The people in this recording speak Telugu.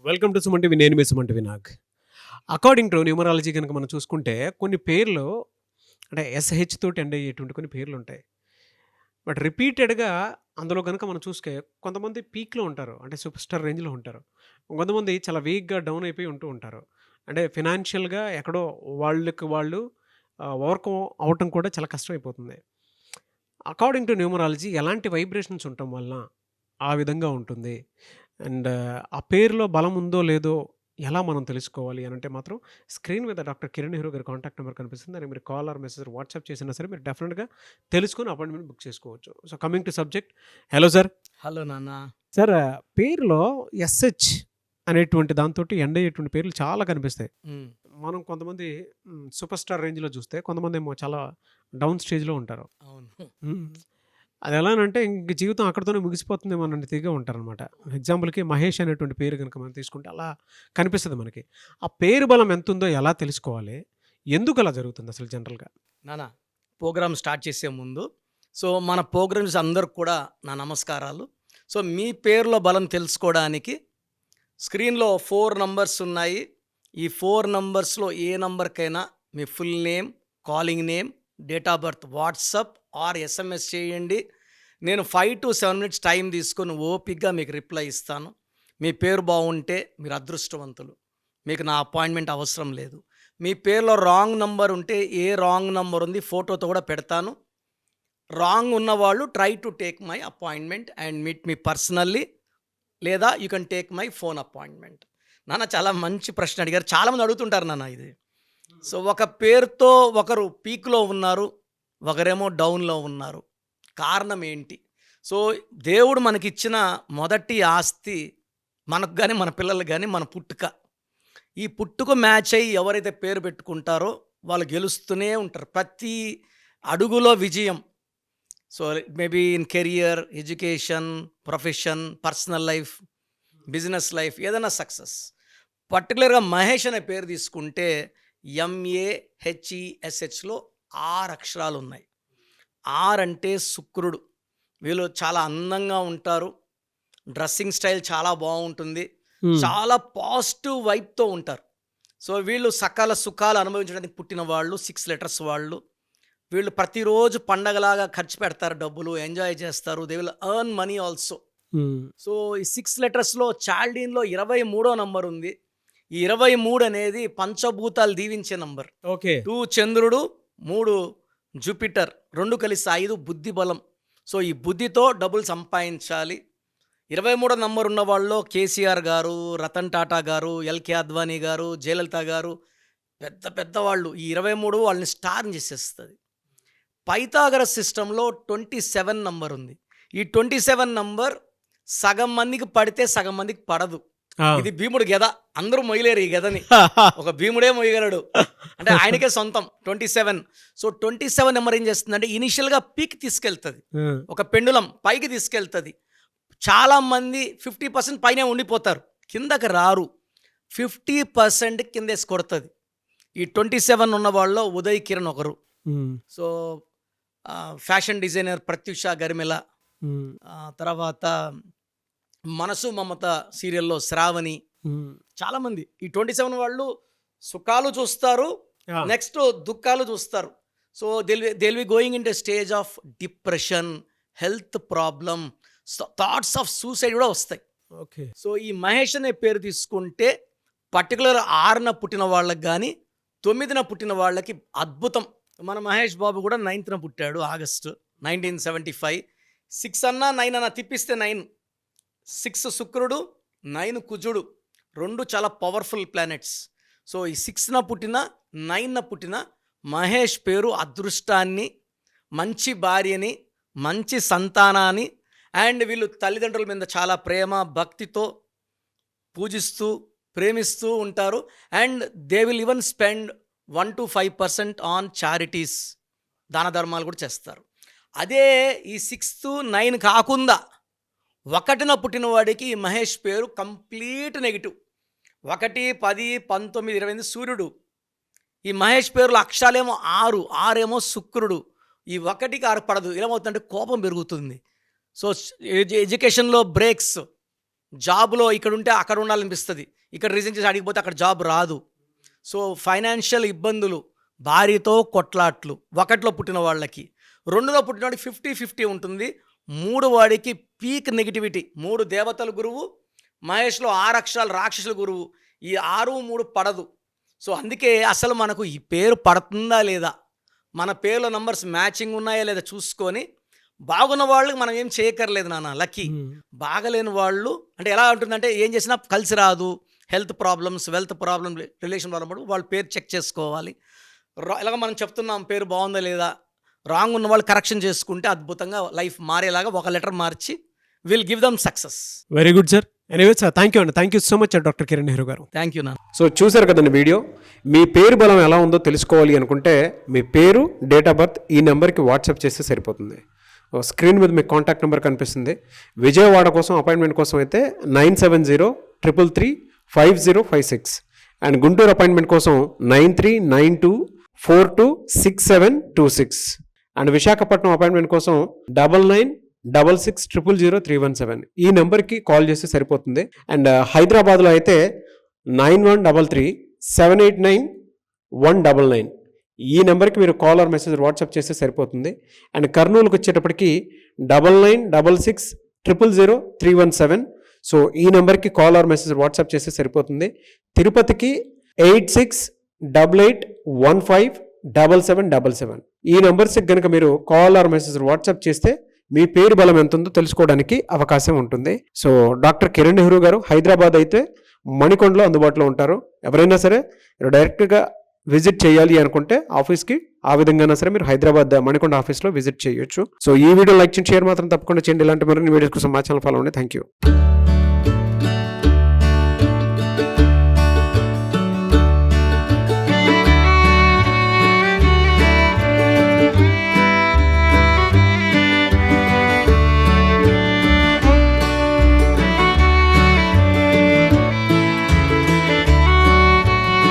Welcome to Suman TV. నేను మీ Suman TV Nag. According to numerology గనుక మనం చూసుకుంటే కొన్ని పేర్లు అంటే ఎస్‌హెచ్ తోటి ఎండ్ అయ్యేటువంటి కొన్ని పేర్లుంటాయి. బట్ రిపీటెడ్‌గా అందులో గనుక మనం చూస్తే కొంతమంది పీక్‌లో ఉంటారు. అంటే సూపర్ స్టార్ రేంజ్‌లో ఉంటారు. కొంతమంది చాలా వీక్‌గా డౌన్ అయిపోయి ఉంటూ ఉంటారు. అంటే ఫినాన్షియల్‌గా ఎక్కడో వాళ్ళకి వాళ్ళు ఓవర్‌కమ్ అవ్వటం కూడా చాలా కష్టమైపోతుంది. అకార్డింగ్ టు న్యూమరాలజీ ఎలాంటి వైబ్రేషన్స్ ఉండటం వలన ఆ విధంగా ఉంటుంది. అండ్ ఆ పేరులో బలం ఉందో లేదో ఎలా మనం తెలుసుకోవాలి అనంటే మాత్రం స్క్రీన్ మీద డాక్టర్ కిరణ్ నెహ్రూ గారి కాంటాక్ట్ నెంబర్ కనిపిస్తుంది. దానికి మీరు కాల్ ఆర్ మెసేజ్ వాట్సాప్ చేసినా సరే మీరు డెఫినిట్‌గా తెలుసుకొని అపాయింట్మెంట్ బుక్ చేసుకోవచ్చు. So, coming to subject. Hello sir. Hello నాన్న. సార్, పేరులో ఎస్‌హెచ్ అనేటువంటి దాంతోటి ఎండ్ అయ్యేటువంటి పేర్లు చాలా కనిపిస్తాయి. హ్మ్. మనం కొంతమంది సూపర్ స్టార్ రేంజ్‌లో చూస్తే కొంతమందేమో చాలా డౌన్ స్టేజ్‌లో ఉంటారు. అవును. హ్మ్. అదెలానంటే ఇంక జీవితం అక్కడితోనే ముగిసిపోతుందేమో అన్న రీతిగా ఉంటారనమాట. ఎగ్జాంపుల్‌కి 'మహేష్' అనేటువంటి పేరు గనుక మనం తీసుకుంటే అలా కనిపిస్తది మనకి. ఆ పేరు బలం ఎంతుందో ఎలా తెలుసుకోవాలి? ఎందుకలా జరుగుతుందసలు జనరల్‌గా? నాన్న, ప్రోగ్రామ్ స్టార్ట్ చేసే ముందు మన ప్రోగ్రామ్స్ అందరికి కూడా నా నమస్కారాలు. మీ పేరులో బలం తెలుసుకోవడానికి స్క్రీన్‌లో 4 నంబర్స్ ఉన్నాయి. ఈ 4 నంబర్స్‌లో ఏ నంబర్‌కైనా మీ full name, calling name, date of birth WhatsApp or SMS చేయండి. నేను 5-7 మినిట్స్ టైం తీసుకొని ఓపికగా మీకు రిప్లై ఇస్తాను. మీ పేరు బాగుంటే మీరు అదృష్టవంతులు. మీకు నా అపాయింట్మెంట్ అవసరం లేదు. మీ పేరులో రాంగ్ నంబర్ ఉంటే ఏ రాంగ్ నంబర్ ఉంది ఫోటోతో కూడా పెడతాను. రాంగ్ ఉన్నవాళ్ళు try to take my appointment and meet me personally, లేదా you can take my phone appointment. నాన్న, చాలా మంచి ప్రశ్న అడిగారు. చాలామంది అడుగుతుంటారు నాన్న ఇది. ఒక పేరుతో ఒకరు పీక్‌లో ఉన్నారు, ఒకరేమో డౌన్‌లో ఉన్నారు. కారణం ఏంటి? సో, దేవుడు మనకిచ్చిన మొదటి ఆస్తి మనకు గాని, మన పిల్లలకి గాని మన పుట్టుక. ఈ పుట్టుక మ్యాచ్ అయ్యి ఎవరైతే పేరు పెట్టుకుంటారో వాళ్ళు గెలుస్తూనే ఉంటారు. ప్రతి అడుగులో విజయం. Maybe in career, education, profession, personal life, business life, ఏదైనా సక్సెస్. పర్టికులర్‌గా మహేష్ అనే పేరు తీసుకుంటే MAHESHలో 6 అక్షరాలున్నాయి. 6 అంటే శుక్రుడు. వీళ్ళు చాలా అందంగా ఉంటారు. డ్రెస్సింగ్ స్టైల్ చాలా బాగుంటుంది. హ్మ్. చాలా పాజిటివ్ వైబ్‌తో ఉంటారు. వీళ్ళు సకల సుఖాలు అనుభవించడానికి పుట్టిన వాళ్ళు 6 లెటర్స్ వాళ్ళు. వీళ్ళు ప్రతిరోజు పండగలాగా ఖర్చు పెడతారు డబ్బులు, ఎంజాయ్ చేస్తారు. They will earn money also. హ్మ్. ఈ 6 లెటర్స్‌లో చాల్డీన్‌లో 23 నంబర్ ఉంది. ఈ 23 అనేది పంచభూతాలు దీవించే నంబర్. ఓకే. 2 చంద్రుడు, 3 జూపిటర్, 2 కలిసి 5 బుద్ధి బలం. ఈ బుద్ధితో డబ్బులు సంపాదించాలి. 23 నంబర్ ఉన్న వాళ్ళలో కేసీఆర్ గారు, రతన్ టాటా గారు, ఎల్‌కే అద్వానీ గారు, జయలలిత గారు, పెద్ద పెద్ద వాళ్ళు. ఈ 23 వాళ్ళని స్టార్‌ని చేసేస్తది. పైథాగరస్ సిస్టమ్‌లో 27 నంబర్ ఉంది. ఈ 27 నంబర్ సగం మందికి పడితే సగం మందికి పడదు. ఆ! ఇది భీముడు గెద. అందరూ మొయ్యలేరు ఈ గెదని. ఒక భీముడే మొయ్యగలడు. అంటే ఆయనకే సొంతం 27. 27 నెంబర్ ఏం చేస్తుందంటే ఇనిషియల్‌గా పీక్ తీసుకెళ్తది. హ్మ్. ఒక పెండులం పైకి తీసుకెళ్తది. చాలామంది 50% పైనే ఉండిపోతారు. కిందకి రారు. 50% కిందేసి కొడతది. ఈ 27 ఉన్న వాళ్ళలో ఉదయ్ కిరణ్ ఒకరు. హ్మ్. So, fashion designer Pratyusha Garimella, హ్మ్. తర్వాత 'మనసు మమత' సీరియల్‌లో శ్రావణి, హ్మ్. చాలామంది ఈ 27 వాళ్ళు సుఖాలు చూస్తారు. ఆ! నెక్స్ట్ దుఃఖాలు చూస్తారు. They will be going into stage of depression, health problem, thoughts of suicide కూడా వస్తాయి. ఓకే. ఈ మహేష్ అనే పేరు తీసుకుంటే పర్టికులర్ 6న పుట్టిన వాళ్ళకి గానీ, 9న పుట్టిన వాళ్ళకి అద్భుతం. మన మహేష్ బాబు కూడా 9న పుట్టాడు ఆగస్టు 1975. 6 అన్నా 9 అన్నా తిప్పిస్తే 9. 6 శుక్రుడు, 9 కుజుడు. 2 చాలా పవర్ఫుల్ ప్లానెట్స్. ఈ 6న పుట్టిన, 9న పుట్టిన మహేష్ పేరు అదృష్టాన్ని, మంచి భార్యని, మంచి సంతానాన్ని అండ్ వీళ్ళు తల్లిదండ్రుల మీద చాలా ప్రేమ, భక్తితో పూజిస్తూ, ప్రేమిస్తూ ఉంటారు. And they will even spend 1-5% on charities, దాన ధర్మాలు కూడా చేస్తారు. అదే ఈ 6, 9 కాకుండా 1న పుట్టిన వాడికి ఈ మహేష్ పేరు కంప్లీట్ నెగెటివ్. 1, 10, 19, 28 సూర్యుడు. ఈ మహేష్ పేరులో అక్షరాలేమో 6, 6 ఏమో శుక్రుడు. ఈ 1కి 6 పడదు. ఏమవుతుందంటే కోపం పెరుగుతుంది. సో, ఎడ్యుకేషన్‌లో బ్రేక్స్, జాబ్లో ఇక్కడ ఉంటే అక్కడ ఉండాలనిపిస్తుంది, ఇక్కడ రిజైన్ చేసి అడిగిపోతే అక్కడ జాబ్ రాదు. సో ఫైనాన్షియల్ ఇబ్బందులు, భార్యతో కొట్లాట్లు, ఒకటిలో పుట్టిన వాళ్ళకి, 2లో పుట్టిన వాడికి 50-50 ఉంటుంది, 3 వాడికి పీక్ నెగిటివిటీ. 3 దేవతల గురువు, మహేష్లో 6 అక్షరాలు రాక్షసుల గురువు. ఈ 6, 3 పడదు. సో అందుకే అసలు మనకు ఈ పేరు పడుతుందా లేదా, మన పేర్లో నంబర్స్ మ్యాచింగ్ ఉన్నాయా లేదా చూసుకొని, బాగున్న వాళ్ళకి మనం ఏం చేయక్కర్లేదు నాన్న, లక్కీ. బాగలేని వాళ్ళు అంటే ఎలా ఉంటుందంటే ఏం చేసినా కలిసి రాదు, health problems, wealth problem, relation problem, వాళ్ళు పేరు చెక్ చేసుకోవాలి. ఇలాగ మనం చెప్తున్నాం పేరు బాగుందా లేదా, రాంగ్ ఉన్న వాళ్ళు కరెక్షన్ చేసుకుంటే అద్భుతంగా లైఫ్ మారేలాగా ఒక లెటర్ మార్చి will give them success. Very good sir. Anyway sir, thank you అండి. Thank you so much doctor Kiran Nehru garu. Thank you నాన్న. సో చూసారు కదండి వీడియో. మీ పేరు బలం ఎలా ఉందో తెలుసుకోవాలి అనుకుంటే మీ పేరు, డేట్ ఆఫ్ బర్త్ ఈ నెంబర్కి వాట్సాప్ చేస్తే సరిపోతుంది. స్క్రీన్ మీద మీకు కాంటాక్ట్ నెంబర్ కనిపిస్తుంది. విజయవాడ కోసం అపాయింట్మెంట్ కోసం అయితే 9703335056 అండ్ గుంటూరు అపాయింట్మెంట్ కోసం 9392426726 అండ్ విశాఖపట్నం అపాయింట్మెంట్ కోసం 9966600317 ఈ నెంబర్కి కాల్ చేస్తే సరిపోతుంది. అండ్ హైదరాబాద్లో అయితే 9133789199 ఈ నెంబర్కి మీరు కాల్ ఆర్ మెసేజ్ వాట్సాప్ చేస్తే సరిపోతుంది. అండ్ కర్నూలుకి వచ్చేటప్పటికి 9966000317 సో ఈ నెంబర్కి కాల్ ఆర్ మెసేజ్ వాట్సాప్ చేస్తే సరిపోతుంది. తిరుపతికి 8688157777 ఈ నెంబర్స్కి కనుక మీరు కాల్ ఆర్ మెసేజ్ వాట్సాప్ చేస్తే మీ పేరు బలం ఎంత ఉందో తెలుసుకోవడానికి అవకాశం ఉంటుంది. సో డాక్టర్ కిరణ్ నెహ్రూ గారు హైదరాబాద్ అయితే మణికొండలో అందుబాటులో ఉంటారు. ఎవరైనా సరే డైరెక్ట్గా విజిట్ చేయాలి అనుకుంటే ఆఫీస్కి ఆ విధంగా సరే మీరు హైదరాబాద్ మణికొండ ఆఫీస్లో విజిట్ చేయొచ్చు. సో ఈ వీడియో లైక్ చేయండి, షేర్ మాత్రం తప్పకుండా చేయండి. ఇలాంటి మరిన్ని వీడియోస్ కోసం మా ఛానల్ ఫాలో అవ్వండి. Thank you.